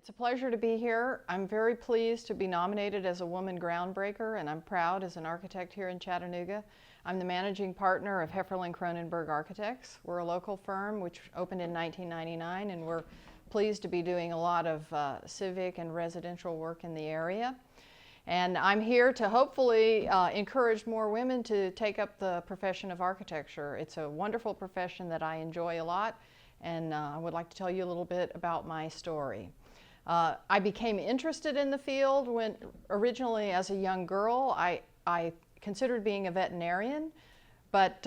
It's a pleasure to be here. I'm very pleased to be nominated as a Woman Groundbreaker, and I'm proud as an architect here in Chattanooga. I'm the managing partner of Hefferlin Architects. We're a local firm which opened in 1999, and we're pleased to be doing a lot of civic and residential work in the area. And I'm here to hopefully encourage more women to take up the profession of architecture. It's a wonderful profession that I enjoy a lot, and I would like to tell you a little bit about my story. I became interested in the field when originally as a young girl I considered being a veterinarian, but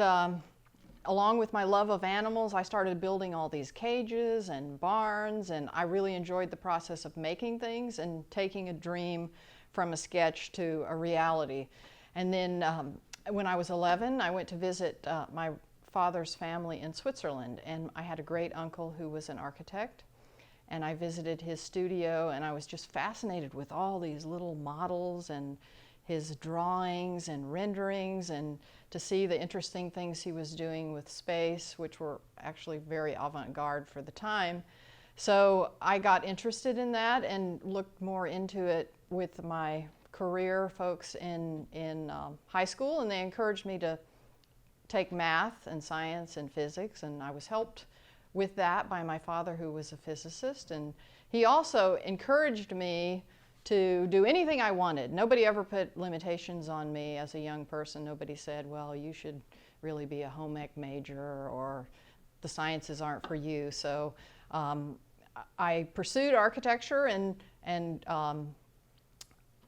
along with my love of animals, I started building all these cages and barns, and I really enjoyed the process of making things and taking a dream from a sketch to a reality. And then when I was 11, I went to visit my father's family in Switzerland, and I had a great uncle who was an architect. And I visited his studio, and I was just fascinated with all these little models and his drawings and renderings, and to see the interesting things he was doing with space, which were actually very avant-garde for the time. So I got interested in that and looked more into it with my career folks in high school, and they encouraged me to take math and science and physics, and I was helped with that by my father, who was a physicist, and he also encouraged me to do anything I wanted. Nobody ever put limitations on me as a young person. Nobody said, well, you should really be a home ec major, or the sciences aren't for you. So I pursued architecture, and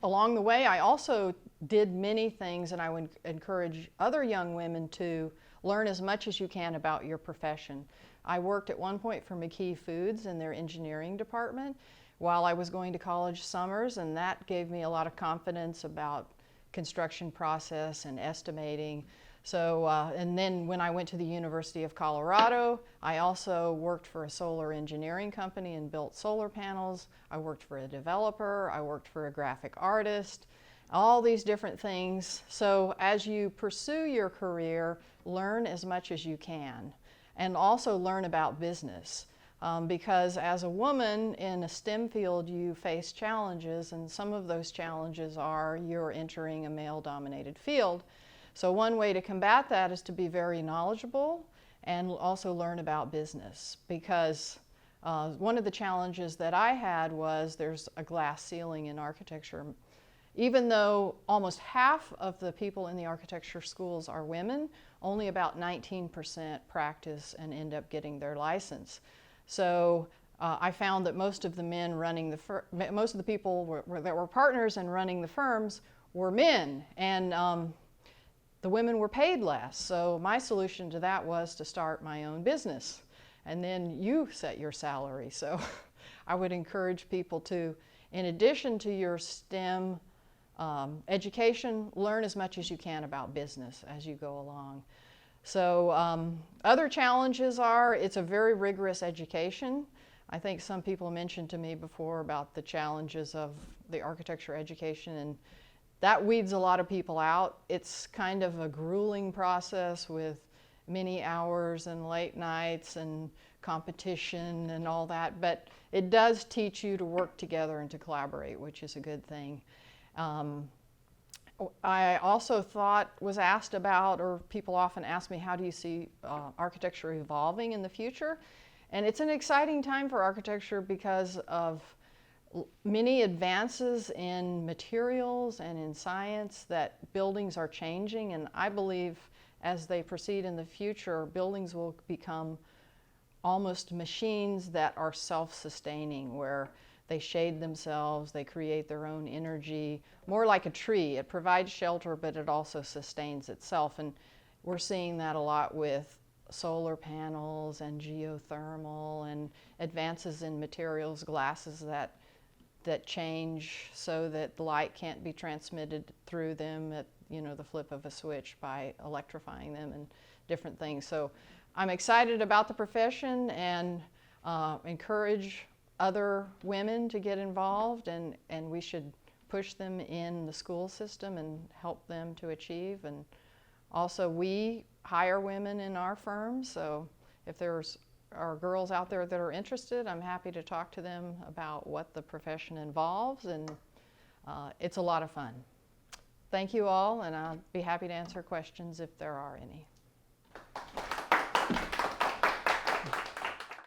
along the way I also did many things, and I would encourage other young women to learn as much as you can about your profession. I worked at one point for McKee Foods in their engineering department while I was going to college summers, and that gave me a lot of confidence about construction process and estimating. So, and then when I went to the University of Colorado, I also worked for a solar engineering company and built solar panels. I worked for a developer, I worked for a graphic artist, all these different things. So as you pursue your career, learn as much as you can. And also learn about business, because as a woman in a STEM field you face challenges, and some of those challenges are you're entering a male-dominated field. So one way to combat that is to be very knowledgeable and also learn about business, because one of the challenges that I had was there's a glass ceiling in architecture. Even though almost half of the people in the architecture schools are women, only about 19% practice and end up getting their license. So I found that most of the men running most of the people that were partners and running the firms were men, and the women were paid less. So my solution to that was to start my own business, and then you set your salary. So I would encourage people to, in addition to your STEM education, learn as much as you can about business as you go along. So other challenges are, it's a very rigorous education. I think some people mentioned to me before about the challenges of the architecture education, and that weeds a lot of people out. It's kind of a grueling process with many hours and late nights and competition and all that, but it does teach you to work together and to collaborate, which is a good thing. I also was asked about, or people often ask me, how do you see architecture evolving in the future? And it's an exciting time for architecture because of many advances in materials and in science that buildings are changing, and I believe as they proceed in the future, buildings will become almost machines that are self-sustaining, where they shade themselves, they create their own energy, more like a tree. It provides shelter, but it also sustains itself. And we're seeing that a lot with solar panels and geothermal and advances in materials, glasses that change so that the light can't be transmitted through them at the flip of a switch by electrifying them and different things. So I'm excited about the profession and encourage other women to get involved, and we should push them in the school system and help them to achieve. And also we hire women in our firm, so if there's are girls out there that are interested, I'm happy to talk to them about what the profession involves, and it's a lot of fun. Thank you all, and I'll be happy to answer questions if there are any.